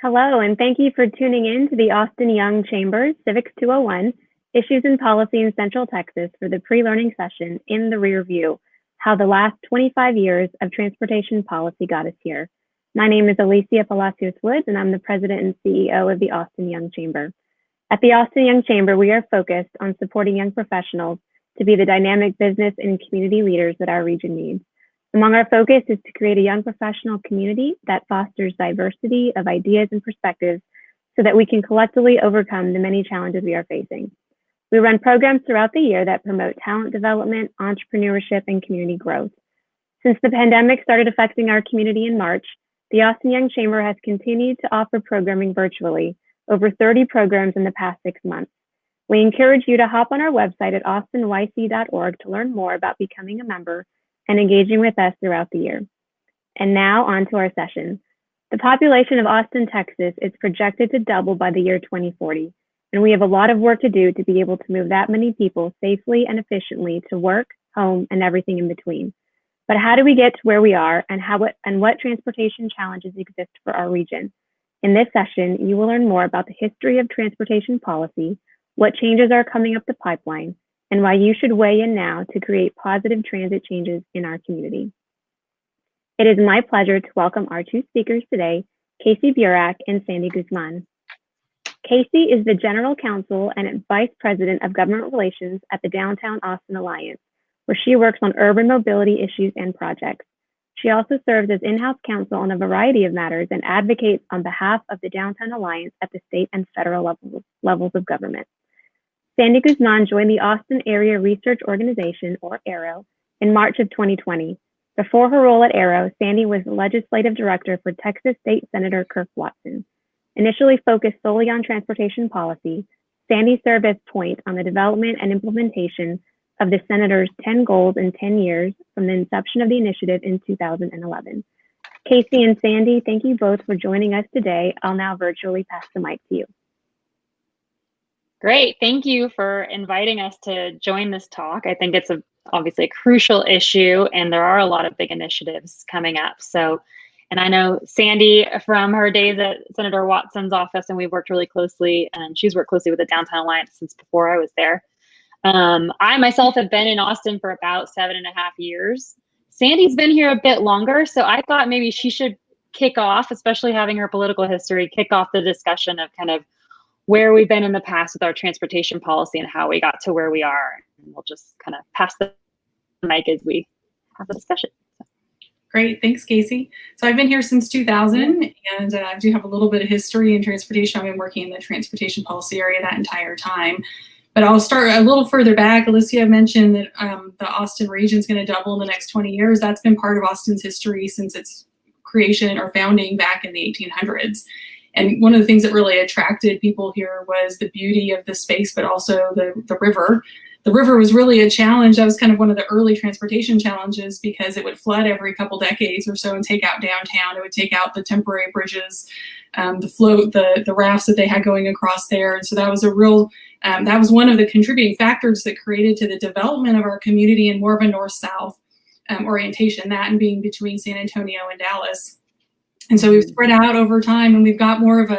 Hello, and thank you for tuning in to the Austin Young Chamber's Civics 201, Issues in Policy in Central Texas for the pre-learning session in the Rearview, how the last 25 years of transportation policy got us here. My name is Alicia Palacios Woods, and I'm the president and CEO of the Austin Young Chamber. At the Austin Young Chamber, we are focused on supporting young professionals to be the dynamic business and community leaders that our region needs. Among our focus is to create a young professional community that fosters diversity of ideas and perspectives so that we can collectively overcome the many challenges we are facing. We run programs throughout the year that promote talent development, entrepreneurship, and community growth. Since the pandemic started affecting our community in March, the Austin Young Chamber has continued to offer programming virtually, over 30 programs in the past 6 months. We encourage you to hop on our website at austinyc.org to learn more about becoming a member and engaging with us throughout the year. And now on to our session. The population of Austin, Texas is projected to double by the year 2040, and we have a lot of work to do to be able to move that many people safely and efficiently to work, home, and everything in between. But how do we get to where we are, and what transportation challenges exist for our region? In this session, you will learn more about the history of transportation policy, what changes are coming up the pipeline, and why you should weigh in now to create positive transit changes in our community. It is my pleasure to welcome our two speakers today, Casey Burak and Sandy Guzman. Casey is the General Counsel and Vice President of Government Relations at the Downtown Austin Alliance, where she works on urban mobility issues and projects. She also serves as in-house counsel on a variety of matters and advocates on behalf of the Downtown Alliance at the state and federal levels of government. Sandy Guzman joined the Austin Area Research Organization, or ARO, in March of 2020. Before her role at ARO, Sandy was the legislative director for Texas State Senator Kirk Watson. Initially focused solely on transportation policy, Sandy served as point on the development and implementation of the senator's 10 goals in 10 years from the inception of the initiative in 2011. Casey and Sandy, thank you both for joining us today. I'll now virtually pass the mic to you. Great, thank you for inviting us to join this talk. I think it's obviously a crucial issue, and there are a lot of big initiatives coming up. So, and I know Sandy from her days at Senator Watson's office, and we've worked really closely, and she's worked closely with the Downtown Alliance since before I was there. I myself have been in Austin for about 7.5 years. Sandy's been here a bit longer, so I thought maybe she should kick off, especially having her political history, kick off the discussion of kind of where we've been in the past with our transportation policy and how we got to where we are. And we'll just kind of pass the mic as we have the discussion. Great, thanks, Casey. So I've been here since 2000, and I do have a little bit of history in transportation. I've been working in the transportation policy area that entire time. But I'll start a little further back. Alicia mentioned that the Austin region is going to double in the next 20 years. That's been part of Austin's history since its creation or founding back in the 1800s. And one of the things that really attracted people here was the beauty of the space, but also the river. The river was really a challenge. That was kind of one of the early transportation challenges because it would flood every couple decades or so and take out downtown. It would take out the temporary bridges, the float, the rafts that they had going across there. And so that was a real, that was one of the contributing factors that created to the development of our community in more of a north-south orientation, that and being between San Antonio and Dallas. And so we've spread out over time, and we've got more of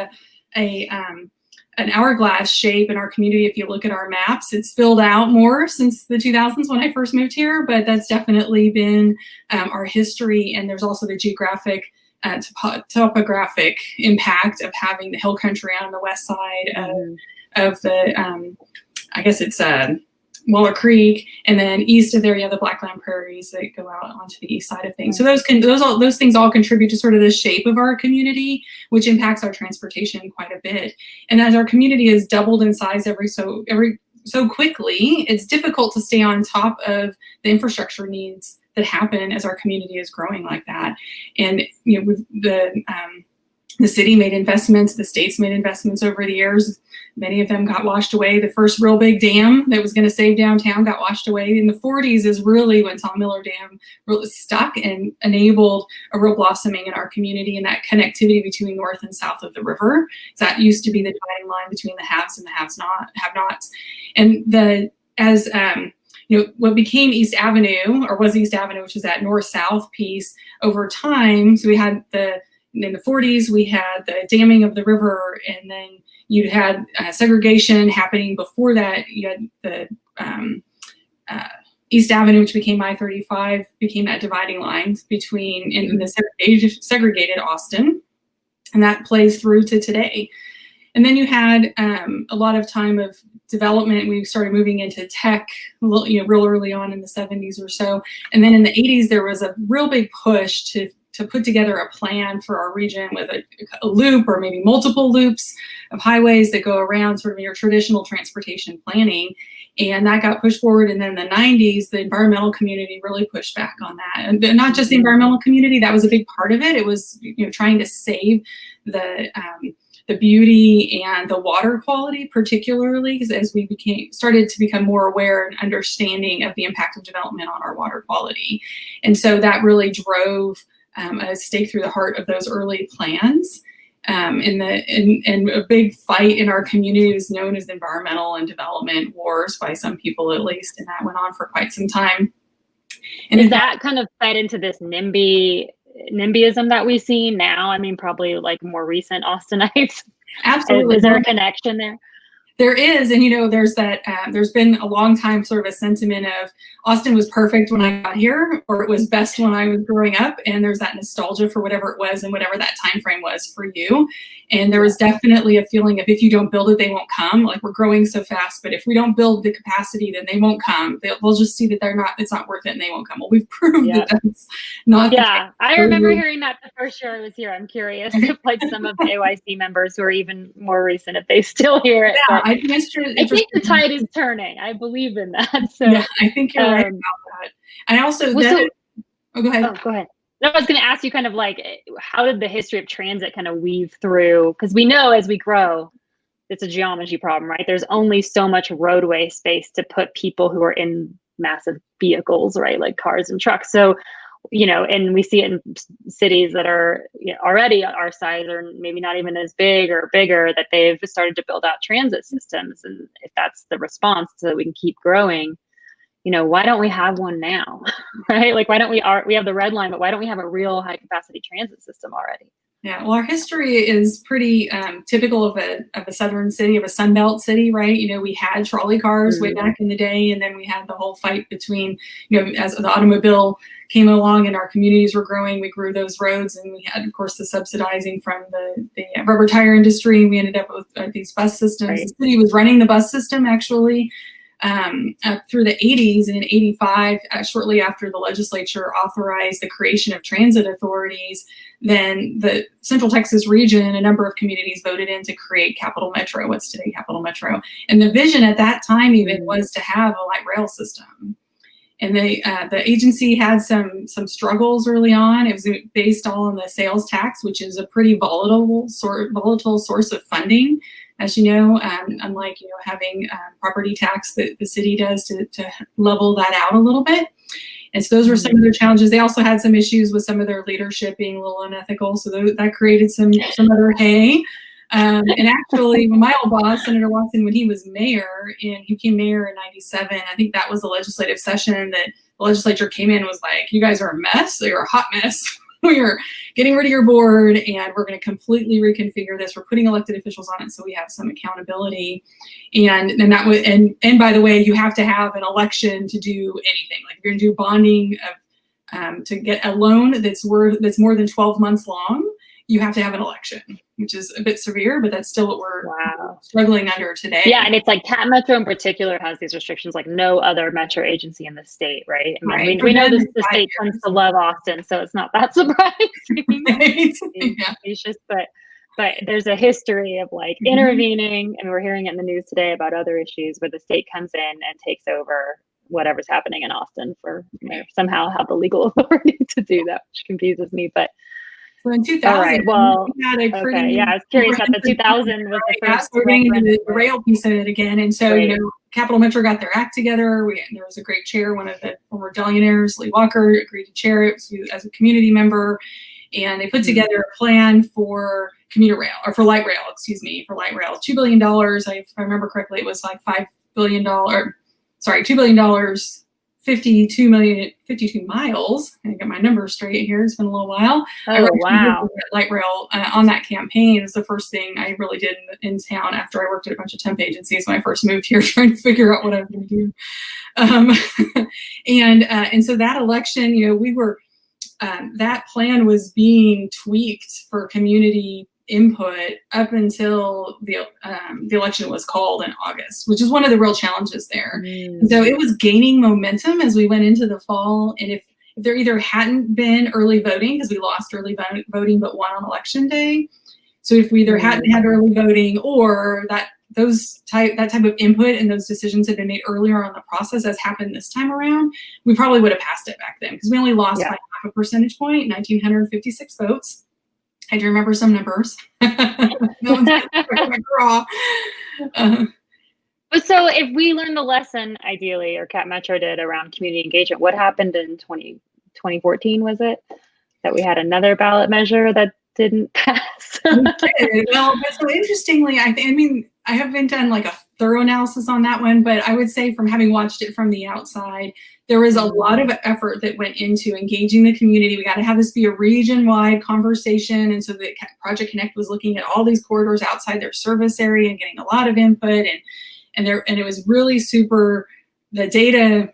an hourglass shape in our community. If you look at our maps, it's filled out more since the 2000s when I first moved here, but that's definitely been our history. And there's also the geographic, topographic impact of having the hill country on the west side of the, I guess it's Waller Creek, and then east of there you have the Blackland Prairies that go out onto the east side of things. So those things all contribute to sort of the shape of our community, which impacts our transportation quite a bit. And as our community has doubled in size every so quickly, it's difficult to stay on top of the infrastructure needs that happen as our community is growing like that. And you know, the city made investments, the states made investments over the years. Many of them got washed away. The first real big dam that was going to save downtown got washed away. In the 40s is really when Tom Miller Dam really stuck and enabled a real blossoming in our community and that connectivity between north and south of the river. So that used to be the dividing line between the haves and the have-nots. And you know, what became East Avenue, or was East Avenue, which is that north-south piece over time. So we had the in the 40s, we had the damming of the river, and then you had segregation happening before that. You had the East Avenue, which became I-35, became that dividing line between in the segregated Austin, and that plays through to today. And then you had a lot of time of development. We started moving into tech, real early on in the 70s or so. And then in the 80s, there was a real big push to put together a plan for our region with a loop or maybe multiple loops of highways that go around sort of your traditional transportation planning. And that got pushed forward. And then in the 90s, the environmental community really pushed back on that. And not just the environmental community, that was a big part of it. It was trying to save the beauty and the water quality, particularly as we started to become more aware and understanding of the impact of development on our water quality. And so that really drove a stake through the heart of those early plans. And a big fight in our community is known as environmental and development wars, by some people at least, and that went on for quite some time. And is that kind of fed into this NIMBYism that we see now? I mean, probably like more recent Austinites. Absolutely. Is there a connection there? There is, and there's that. There's been a long time sort of a sentiment of Austin was perfect when I got here, or it was best when I was growing up, and there's that nostalgia for whatever it was and whatever that time frame was for you. And there was definitely a feeling of if you don't build it, they won't come. Like, we're growing so fast, but if we don't build the capacity, then they won't come. They'll just see that it's not worth it, and they won't come. Well, we've proved that that's not. Yeah, I remember hearing that the first year I was here. I'm curious if like some of the AYC members who are even more recent, if they still hear it. Yeah, I think the tide is turning. I believe in that. So yeah, I think you're right about that. And also, go ahead. Oh, go ahead. No, I was going to ask you kind of like, how did the history of transit kind of weave through? Because we know as we grow, it's a geometry problem, right? There's only so much roadway space to put people who are in massive vehicles, right? Like cars and trucks. So, and we see it in cities that are already our size or maybe not even as big or bigger, that they've started to build out transit systems. And if that's the response so that we can keep growing, why don't we have one now, right? Like, why don't we have the red line, but why don't we have a real high capacity transit system already? Yeah, well, our history is pretty typical of a southern city, of a Sunbelt city, right? We had trolley cars way back in the day, and then we had the whole fight between, as the automobile came along and our communities were growing, we grew those roads, and we had, of course, the subsidizing from the rubber tire industry. We ended up with these bus systems. Right. The city was running the bus system, actually, up through the 80s, and in 85, shortly after the legislature authorized the creation of transit authorities, then the Central Texas region, a number of communities voted in to create Capital Metro, what's today Capital Metro. And the vision at that time even was to have a light rail system. And the agency had some struggles early on. It was based all on the sales tax, which is a pretty volatile source of funding, as you know, unlike having property tax that the city does to level that out a little bit. And so those were some of their challenges. They also had some issues with some of their leadership being a little unethical, so that created some other hay. And actually, my old boss, Senator Watson, when he was mayor, and he became mayor in '97, I think that was the legislative session that the legislature came in and was like, "You guys are a mess. You're a hot mess. We are getting rid of your board, and we're going to completely reconfigure this. We're putting elected officials on it so we have some accountability." And that was, and by the way, you have to have an election to do anything. Like, if you're going to do bonding to get a loan that's more than 12 months long, you have to have an election, which is a bit severe, but that's still what we're struggling under today. Yeah, and it's like Cat Metro in particular has these restrictions like no other metro agency in the state, right? I mean, we know the state tends to love Austin, so it's not that surprising. Right. But there's a history of like intervening, and we're hearing it in the news today about other issues where the state comes in and takes over whatever's happening in Austin for somehow have the legal authority to do that, which confuses me, but. So in 2000, all right, well, we had a pretty I was curious about the 2000 was the first. We're getting into the rail piece of it again. And so, Capital Metro got their act together. There was a great chair, one of the former Dellionaires, Lee Walker, agreed to chair it as a community member. And they put together a plan for commuter rail, or for light rail, $2 billion. If I remember correctly, it was like $2 billion 52 miles. I get my numbers straight here. It's been a little while. Oh, wow. Light rail on that campaign. It was the first thing I really did in town after I worked at a bunch of temp agencies when I first moved here, trying to figure out what I was going to do. And so that election, we were, that plan was being tweaked for community input up until the election was called in August, which is one of the real challenges there. So it was gaining momentum as we went into the fall. And if there either hadn't been early voting, because we lost early voting but won on election day. So if we either hadn't had early voting, or that type of input and those decisions had been made earlier on the process, as happened this time around, we probably would have passed it back then, because we only lost by half a percentage point, 1,956 votes. I do remember some numbers. No one's McGraw. But so if we learned the lesson, ideally, or Cap Metro did, around community engagement, what happened in 2014, was it? That we had another ballot measure that didn't pass? Well, but so interestingly, I haven't done like a thorough analysis on that one, but I would say, from having watched it from the outside, there was a lot of effort that went into engaging the community. We got to have this be a region-wide conversation, and so the Project Connect was looking at all these corridors outside their service area and getting a lot of input, and it was really super. The data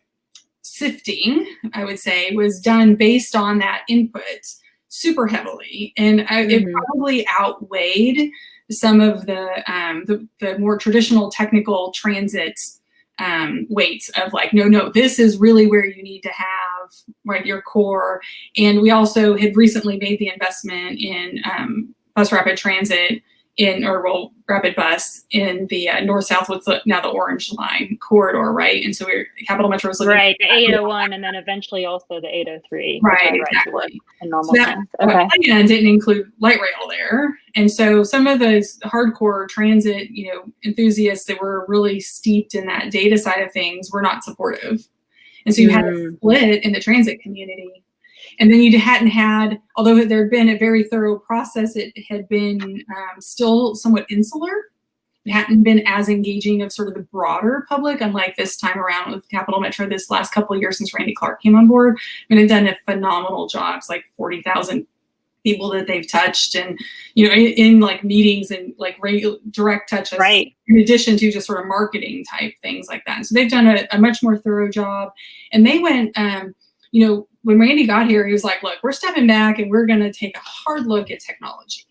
sifting, I would say, was done based on that input super heavily, and it probably outweighed some of the more traditional technical transit weights of like, no, this is really where you need to have your core. And we also had recently made the investment in bus rapid transit rapid bus in the north-south, what's now the Orange Line corridor, right? And so Capital Metro was looking at the 801 and then eventually also the 803. Right, exactly. In normal sense. Okay. Plan didn't include light rail there. And so some of those hardcore transit, enthusiasts that were really steeped in that data side of things were not supportive. And so you had a split in the transit community. And then you hadn't had, although there had been a very thorough process, it had been still somewhat insular. It hadn't been as engaging of sort of the broader public, unlike this time around with Capital Metro this last couple of years since Randy Clark came on board. They've done a phenomenal job. It's like 40,000 people that they've touched, and in like meetings and like direct touches, right, in addition to just sort of marketing type things like that. And so they've done a much more thorough job. And they went, when Randy got here, he was like, look, we're stepping back and we're going to take a hard look at technology.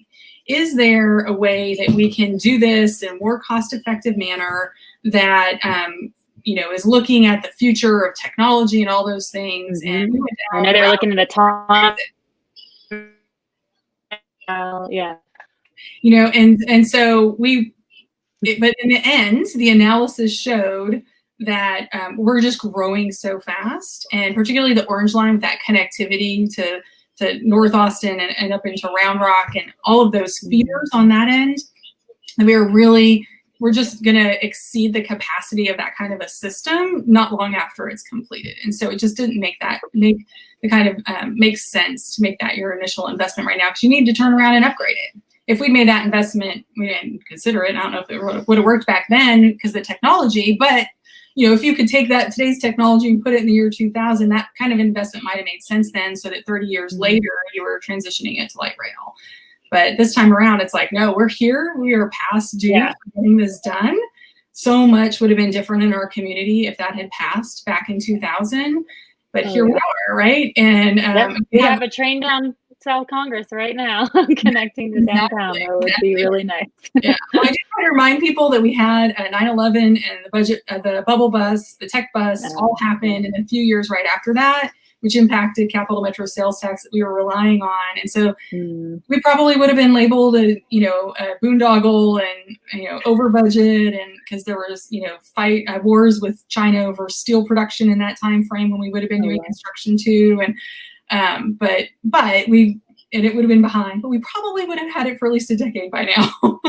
Is there a way that we can do this in a more cost-effective manner that, is looking at the future of technology and all those things? And we went down, I know they're looking at the time. Yeah. And so but in the end, the analysis showed that we're just growing so fast, and particularly the Orange Line with that connectivity to North Austin and up into Round Rock and all of those feeders on that end, and we're just going to exceed the capacity of that kind of a system not long after it's completed. And so it just didn't make sense to make that your initial investment right now, because you need to turn around and upgrade it. If we'd made that investment, we didn't consider it. I don't know if it would have worked back then because of the technology, but if you could take today's technology and put it in the year 2000, that kind of investment might have made sense then, so that 30 years later, you were transitioning it to light rail. But this time around, it's like, no, we're here. We are past due for getting this done. So much would have been different in our community if that had passed back in 2000. But here we are, right? And we have a train down South Congress right now connecting to downtown. That would be really nice. Yeah. Well, I do try to remind people that we had a 9/11 and the budget, the bubble bus, the tech bus, all happened in a few years right after that, which impacted Capital Metro sales tax that we were relying on. And so we probably would have been labeled a boondoggle and, over budget, and because there was, wars with China over steel production in that time frame when we would have been doing construction too. And, but it would have been behind, but we probably would have had it for at least a decade by now.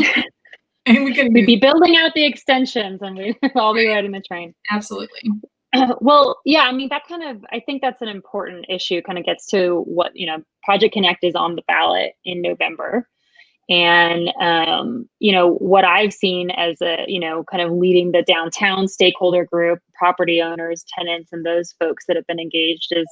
And we'd be building out the extensions and we'd all be riding the train. Absolutely. Well, yeah, I think that's an important issue, kind of gets to what, Project Connect is on the ballot in November. And, what I've seen as a, kind of leading the downtown stakeholder group, property owners, tenants, and those folks that have been engaged is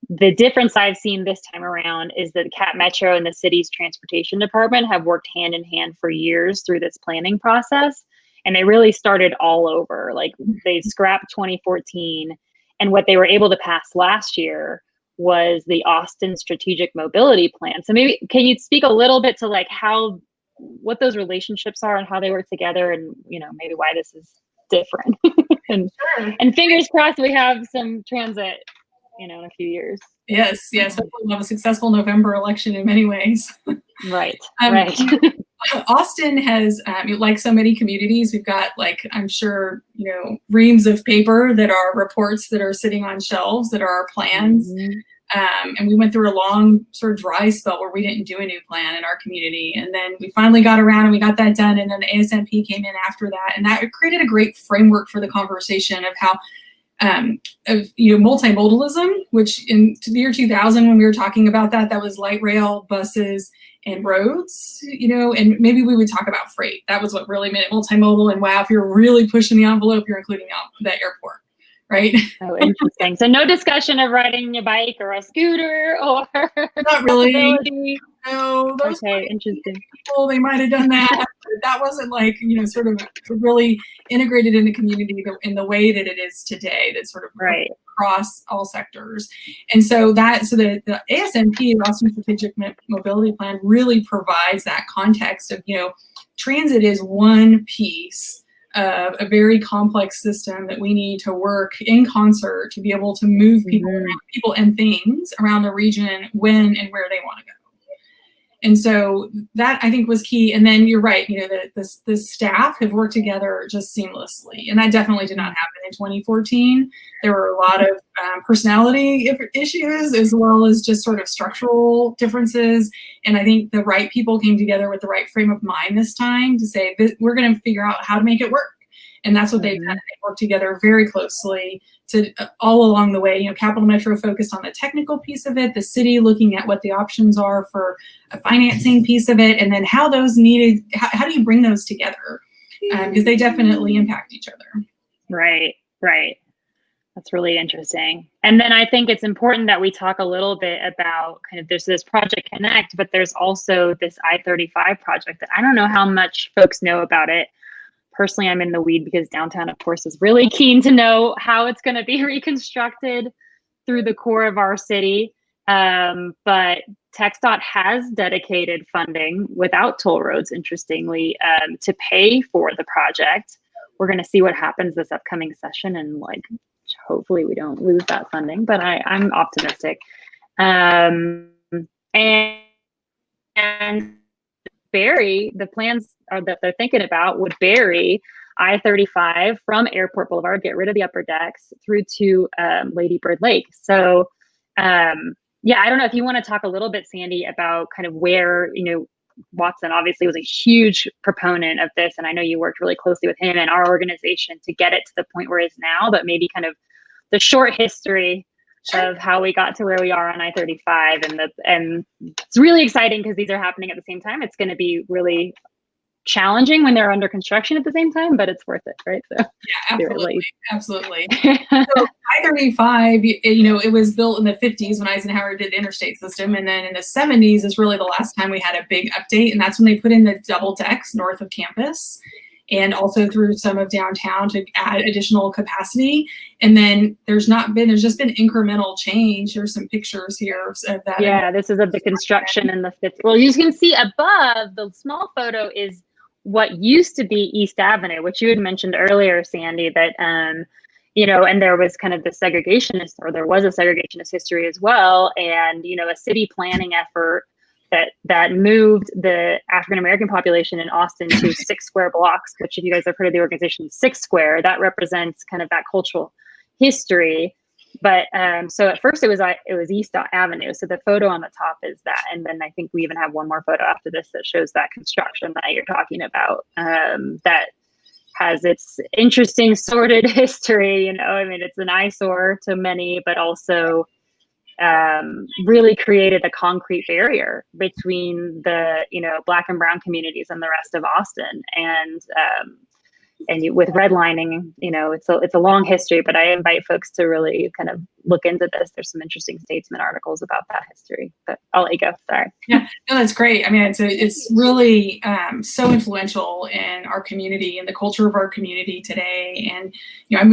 the difference I've seen this time around is that Cat Metro and the city's transportation department have worked hand in hand for years through this planning process. And they really started all over. Like they scrapped 2014. And what they were able to pass last year was the Austin Strategic Mobility Plan. So maybe can you speak a little bit to like what those relationships are and how they work together, and maybe why this is different. and fingers crossed we have some transit in a few years. Yes. Hopefully we'll have a successful November election in many ways. Right. Austin has, like so many communities, we've got I'm sure, reams of paper that are reports that are sitting on shelves that are our plans. And we went through a long sort of dry spell where we didn't do a new plan in our community. And then we finally got around and we got that done. And then the ASMP came in after that. And that created a great framework for the conversation of how multimodalism, which in the year 2000, when we were talking about that was light rail, buses, and roads, and maybe we would talk about freight. That was what really made it multimodal. And wow, if you're really pushing the envelope, you're including the airport, right? Oh, interesting. So no discussion of riding a bike or a scooter or not really. No, those interesting people, they might have done that. But that wasn't sort of really integrated in the community in the way that it is today. That's sort of right across all sectors. And so the ASMP, the Austin Strategic Mobility Plan, really provides that context of, transit is one piece of a very complex system that we need to work in concert to be able to move people and things around the region when and where they want to go. And so that I think was key. And then you're right, the staff have worked together just seamlessly. And that definitely did not happen in 2014. There were a lot of personality issues as well as just sort of structural differences. And I think the right people came together with the right frame of mind this time to say, we're going to figure out how to make it work. And that's what they've done. They worked together very closely to all along the way. Capital Metro focused on the technical piece of it, the city looking at what the options are for a financing piece of it, and then how those needed, how do you bring those together? Because they definitely impact each other. Right. That's really interesting. And then I think it's important that we talk a little bit about kind of there's this Project Connect, but there's also this I35 project that I don't know how much folks know about it. Personally, I'm in the weed because downtown, of course, is really keen to know how it's going to be reconstructed through the core of our city. But TxDOT has dedicated funding without toll roads, interestingly, to pay for the project. We're going to see what happens this upcoming session, and hopefully we don't lose that funding, but I'm optimistic. And bury the plans that they're thinking about would bury I-35 from Airport Boulevard, get rid of the upper decks through to Lady Bird Lake. So I don't know if you want to talk a little bit, Sandy, about kind of where, Watson obviously was a huge proponent of this. And I know you worked really closely with him and our organization to get it to the point where it is now, but maybe kind of the short history of how we got to where we are on I-35, and it's really exciting because these are happening at the same time. It's going to be really challenging when they're under construction at the same time, but it's worth it, right? So yeah, absolutely. So I-35, it was built in the 50s when Eisenhower did the interstate system, and then in the 70s is really the last time we had a big update, and that's when they put in the double decks north of campus, and also through some of downtown to add additional capacity. And then there's just been incremental change. There's some pictures here of that. Yeah, this is of the construction in the 50s. Well, you can see above, the small photo is what used to be East Avenue, which you had mentioned earlier, Sandy, that, and there was kind of the segregationist, or there was a segregationist history as well. And, a city planning effort that moved the African-American population in Austin to 6 square blocks, which if you guys have heard of the organization 6 Square, that represents kind of that cultural history. But so at first it was East Avenue. So the photo on the top is that. And then I think we even have one more photo after this that shows that construction that you're talking about, that has its interesting sordid history. It's an eyesore to many, but also really created a concrete barrier between the, Black and brown communities and the rest of Austin. And with redlining, it's a long history, but I invite folks to really kind of look into this. There's some interesting Statesman articles about that history, but I'll let you go. Sorry. Yeah, no, that's great. I mean, it's really so influential in our community and the culture of our community today. And, I'm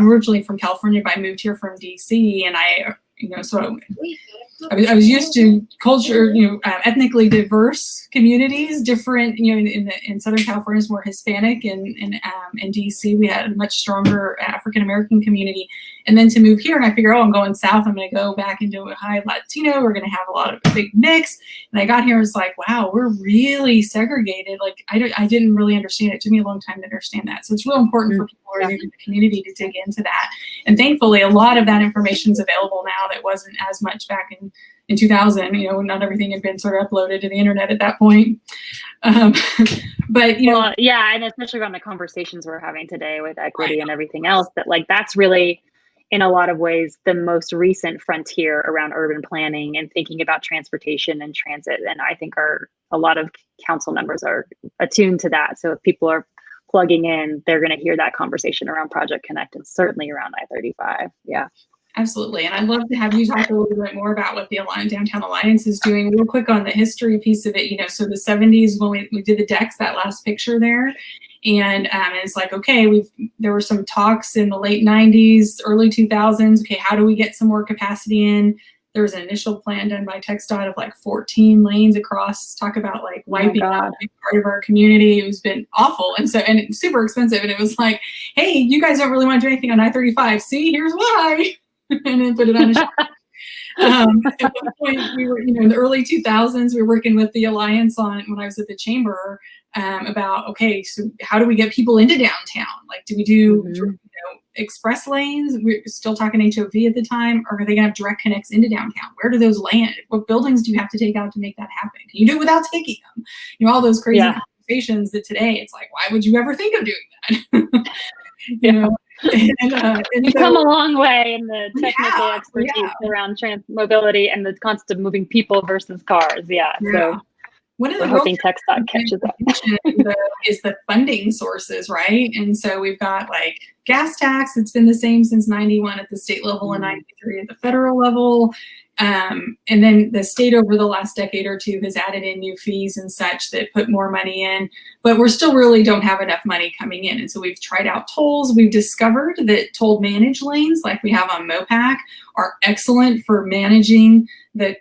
originally from California, but I moved here from DC, and I was used to culture, ethnically diverse communities, different, in Southern California is more Hispanic, and in DC we had a much stronger African-American community. And then to move here, and I figure, I'm going south, I'm going to go back into a high Latino, we're going to have a lot of big mix. And I got here, it's like, wow, we're really segregated. Like, I didn't really understand it. It took me a long time to understand that. So it's real important for people who are in the community to dig into that. And thankfully, a lot of that information is available now that wasn't as much back in 2000. Not everything had been sort of uploaded to the internet at that point. But, well, yeah, and especially around the conversations we're having today with equity and everything else, that like, that's really, in a lot of ways, the most recent frontier around urban planning and thinking about transportation and transit. And I think a lot of council members are attuned to that. So if people are plugging in, they're going to hear that conversation around Project Connect, and certainly around I-35. Yeah. Absolutely. And I'd love to have you talk a little bit more about what the Downtown Alliance is doing. Real quick on the history piece of it, so the 70s when we did the decks, that last picture there. And it's like, okay, there were some talks in the late 90s, early 2000s. Okay, how do we get some more capacity in? There was an initial plan done by TxDOT of like 14 lanes across, talk about like wiping out a big part of our community. It's been awful. And it's super expensive. And it was like, hey, you guys don't really want to do anything on I-35. See, here's why. And then put it on a at one point, we were, in the early 2000s, we were working with the Alliance when I was at the chamber about, okay, so how do we get people into downtown? Like, do we do express lanes? We're still talking HOV at the time, or are they going to have direct connects into downtown? Where do those land? What buildings do you have to take out to make that happen? Can you do it without taking them? All those crazy conversations that today, it's like, why would you ever think of doing that? We've come a long way in the technical expertise around mobility and the concept of moving people versus cars. So one of the hoping TxDOT catches up. Is the funding sources, right? And so we've got like gas tax. It's been the same since 91 at the state level and 93 at the federal level. And then the state over the last decade or two has added in new fees and such that put more money in, but we're still really don't have enough money coming in. And so we've tried out tolls. We've discovered that toll managed lanes like we have on MOPAC are excellent for managing the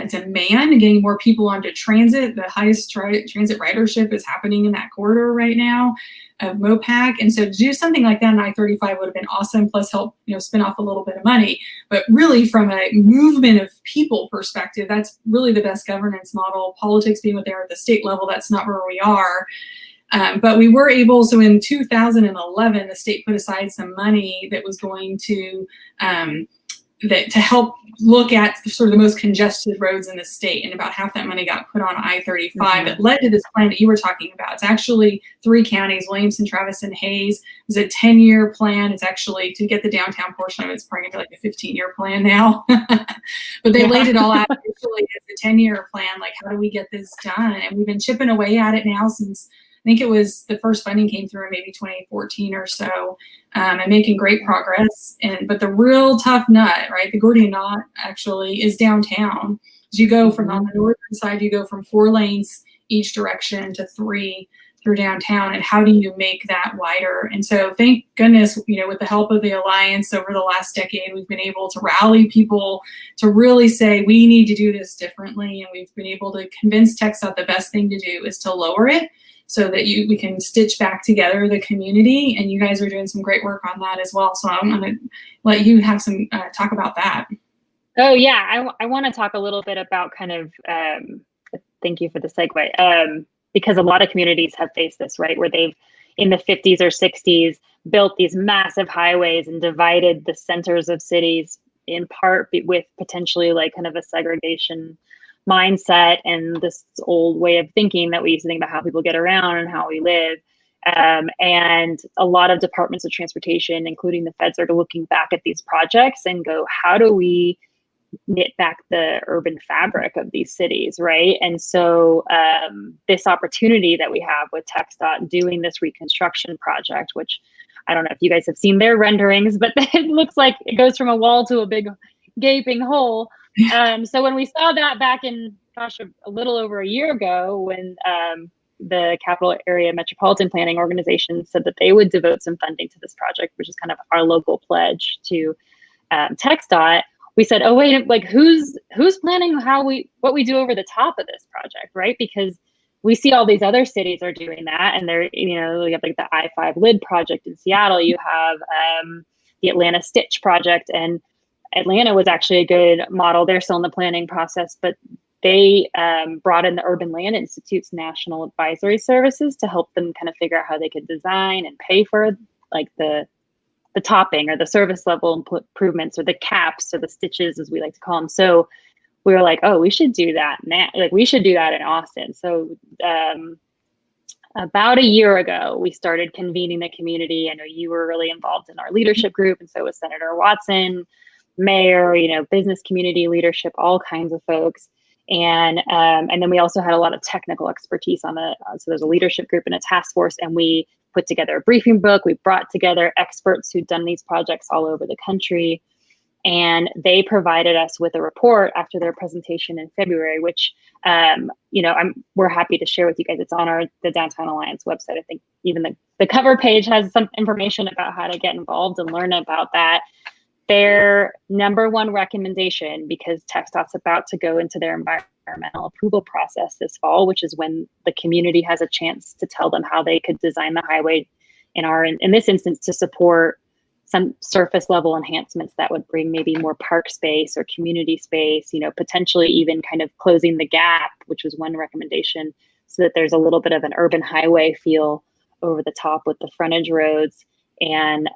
demand and getting more people onto transit. The highest transit ridership is happening in that corridor right now of MOPAC. And so to do something like that on I-35 would have been awesome, plus help, spin off a little bit of money. But really from a movement of people perspective, that's really the best governance model. Politics being what they are at the state level, that's not where we are. But we were able, so in 2011, the state put aside some money that was going to help look at sort of the most congested roads in the state, and about half that money got put on I-35. It led to this plan that you were talking about. It's actually 3 counties, Williamson, Travis, and Hayes. It was a 10-year plan. It's actually, to get the downtown portion of it, it's probably gonna be like a 15-year plan now. But they laid it all out initially as a 10-year plan, like how do we get this done? And we've been chipping away at it now since, I think it was the first funding came through in maybe 2014 or so, and making great progress. But the real tough nut, right, the Gordian knot actually is downtown. As you go from on the northern side, you go from 4 lanes each direction to 3 through downtown. And how do you make that wider? And so thank goodness, with the help of the Alliance over the last decade, we've been able to rally people to really say, we need to do this differently. And we've been able to convince TxDOT the best thing to do is to lower it, so that we can stitch back together the community, and you guys are doing some great work on that as well. So I'm going to let you have some talk about that. Oh yeah, I want to talk a little bit about kind of, thank you for the segue, because a lot of communities have faced this, right, where they've in the 50s or 60s built these massive highways and divided the centers of cities in part with potentially like kind of a segregation mindset and this old way of thinking that we used to think about how people get around and how we live. And a lot of departments of transportation, including the feds, are looking back at these projects and go, how do we knit back the urban fabric of these cities, right? And so this opportunity that we have with TxDOT doing this reconstruction project, which I don't know if you guys have seen their renderings, but it looks like it goes from a wall to a big gaping hole. So when we saw that back in, gosh, a little over a year ago, when the Capital Area Metropolitan Planning Organization said that they would devote some funding to this project, which is kind of our local pledge to TxDOT, we said, oh wait, like who's planning what we do over the top of this project, right? Because we see all these other cities are doing that, and they're, you have like the I-5 lid project in Seattle, you have the Atlanta Stitch project, and Atlanta was actually a good model. They're still in the planning process, but they brought in the Urban Land Institute's National Advisory Services to help them kind of figure out how they could design and pay for like the topping or the service level improvements, or the caps, or the stitches, as we like to call them. So we were like, oh, we should do that now. Like we should do that in Austin. So about a year ago, we started convening the community. I know you were really involved in our leadership group, and so was Senator Watson, mayor, business community leadership, all kinds of folks. And then we also had a lot of technical expertise on so there's a leadership group and a task force, and we put together a briefing book. We brought together experts who'd done these projects all over the country, and they provided us with a report after their presentation in February, which, we're happy to share with you guys. It's on the Downtown Alliance website. I think even the cover page has some information about how to get involved and learn about that. Their number one recommendation, because TxDOT's about to go into their environmental approval process this fall, which is when the community has a chance to tell them how they could design the highway in this instance to support some surface level enhancements that would bring maybe more park space or community space, potentially even kind of closing the gap, which was one recommendation, so that there's a little bit of an urban highway feel over the top with the frontage roads. And,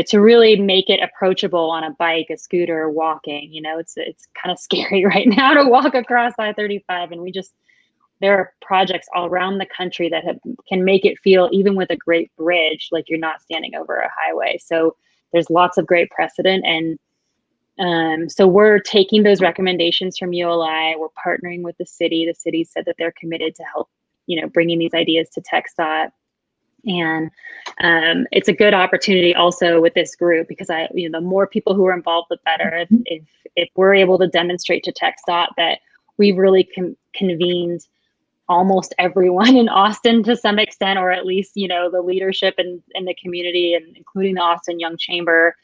to really make it approachable on a bike, a scooter, walking. It's kind of scary right now to walk across I-35. And there are projects all around the country that can make it feel, even with a great bridge, like you're not standing over a highway. So there's lots of great precedent. And so we're taking those recommendations from ULI. We're partnering with the city. The city said that they're committed to help, bringing these ideas to TxDOT. And it's a good opportunity also with this group, because the more people who are involved, the better. If we're able to demonstrate to TxDOT that we've really convened almost everyone in Austin to some extent, or at least, the leadership in the community, and including the Austin Young Chamber,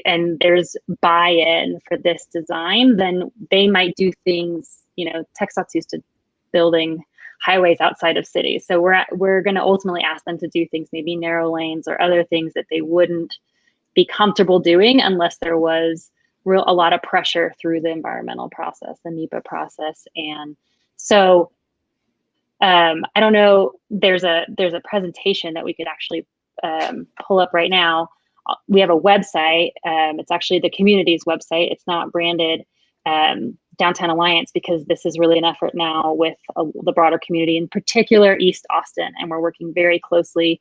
and there's buy-in for this design, then they might do things, TxDOT's used to building highways outside of cities. So we're going to ultimately ask them to do things, maybe narrow lanes or other things that they wouldn't be comfortable doing unless there was a lot of pressure through the environmental process, the NEPA process. And so I don't know, there's a presentation that we could actually pull up right now. We have a website. It's actually the community's website. It's not branded Downtown Alliance, because this is really an effort now with the broader community, in particular East Austin. And we're working very closely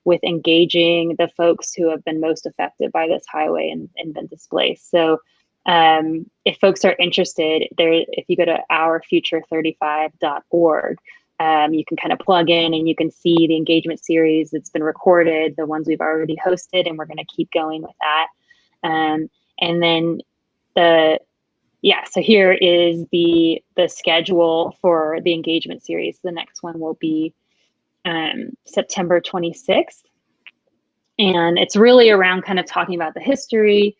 with engaging the folks who have been most affected by this highway and been displaced. So if folks are interested, if you go to ourfuture35.org, you can kind of plug in and you can see the engagement series that's been recorded, the ones we've already hosted, and we're going to keep going with that. And then so here is the schedule for the engagement series. The next one will be September 26th. And it's really around kind of talking about the history,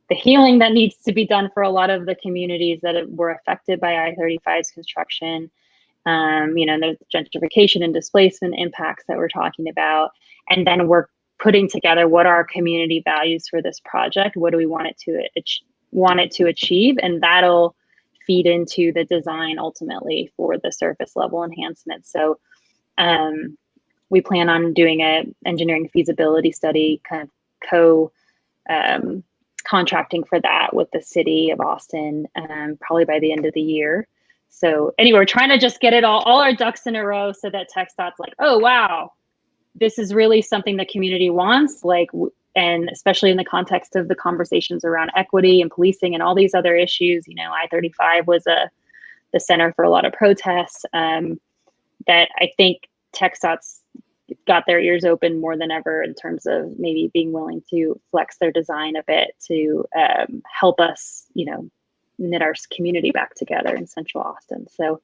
the healing that needs to be done for a lot of the communities that were affected by I-35's construction, the gentrification and displacement impacts that we're talking about. And then we're putting together what are our community values for this project. What do we want it to achieve? And that'll feed into the design ultimately for the surface level enhancements. So we plan on doing an engineering feasibility study, kind of contracting for that with the city of Austin, probably by the end of the year. So anyway, we're trying to just get it all our ducks in a row so that TxDOT's like, oh, wow, this is really something the community wants, and especially in the context of the conversations around equity and policing and all these other issues. I-35 was the center for a lot of protests, that I think TxDOT's got their ears open more than ever in terms of maybe being willing to flex their design a bit to help us, knit our community back together in Central Austin. So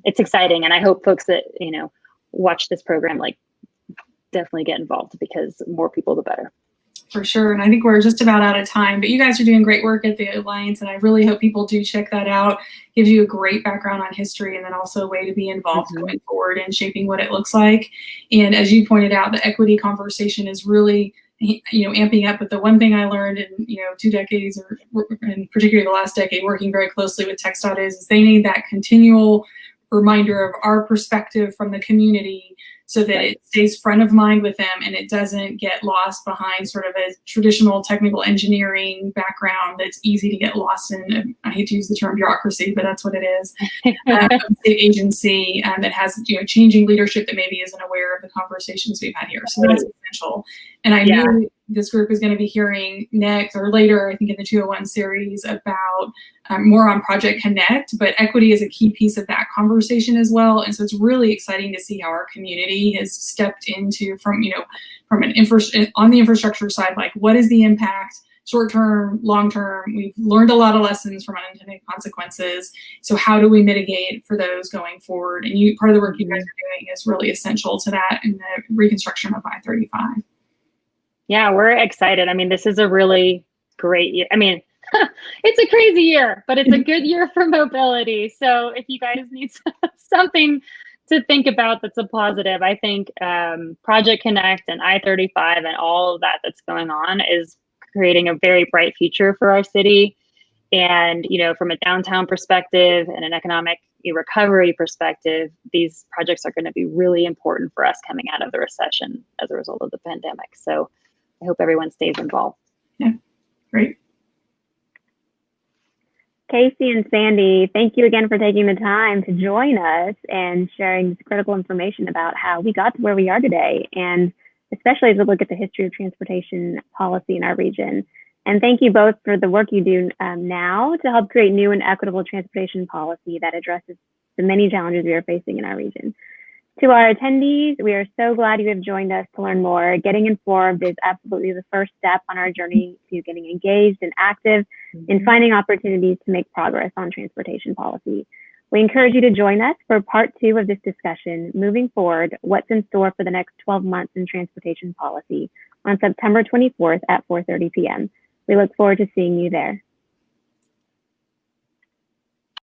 it's exciting, and I hope folks that watch this program definitely get involved, because more people the better. For sure. And I think we're just about out of time, but you guys are doing great work at the Alliance, and I really hope people do check that out. Gives you a great background on history, and then also a way to be involved going forward and shaping what it looks like. And as you pointed out, the equity conversation is really amping up. But the one thing I learned in 2 decades, or in particularly the last decade, working very closely with TxDOT is they need that continual reminder of our perspective from the community, so that it stays front of mind with them and it doesn't get lost behind sort of a traditional technical engineering background that's easy to get lost in. I hate to use the term bureaucracy, but that's what it is. State agency that has changing leadership that maybe isn't aware of the conversations we've had here. So that's essential. And I knew this group is going to be hearing next or later, I think in the 201 series, about more on Project Connect, but equity is a key piece of that conversation as well. And so it's really exciting to see how our community has stepped into from an on the infrastructure side, what is the impact, short-term, long-term. We've learned a lot of lessons from unintended consequences. So how do we mitigate for those going forward? And part of the work you guys are doing is really essential to that in the reconstruction of I-35. Yeah, we're excited. I mean, this is a really great year. I mean, it's a crazy year, but it's a good year for mobility. So if you guys need something to think about that's a positive, I think Project Connect and I-35 and all of that's going on is creating a very bright future for our city. And, from a downtown perspective and an economic recovery perspective, these projects are going to be really important for us coming out of the recession as a result of the pandemic. So I hope everyone stays involved. Yeah, great. Casey and Sandy, thank you again for taking the time to join us and sharing this critical information about how we got to where we are today, and especially as we look at the history of transportation policy in our region. And thank you both for the work you do now to help create new and equitable transportation policy that addresses the many challenges we are facing in our region. To our attendees, we are so glad you have joined us to learn more. Getting informed is absolutely the first step on our journey to getting engaged and active in finding opportunities to make progress on transportation policy. We encourage you to join us for part 2 of this discussion, moving forward, what's in store for the next 12 months in transportation policy, on September 24th at 4:30 p.m. We look forward to seeing you there.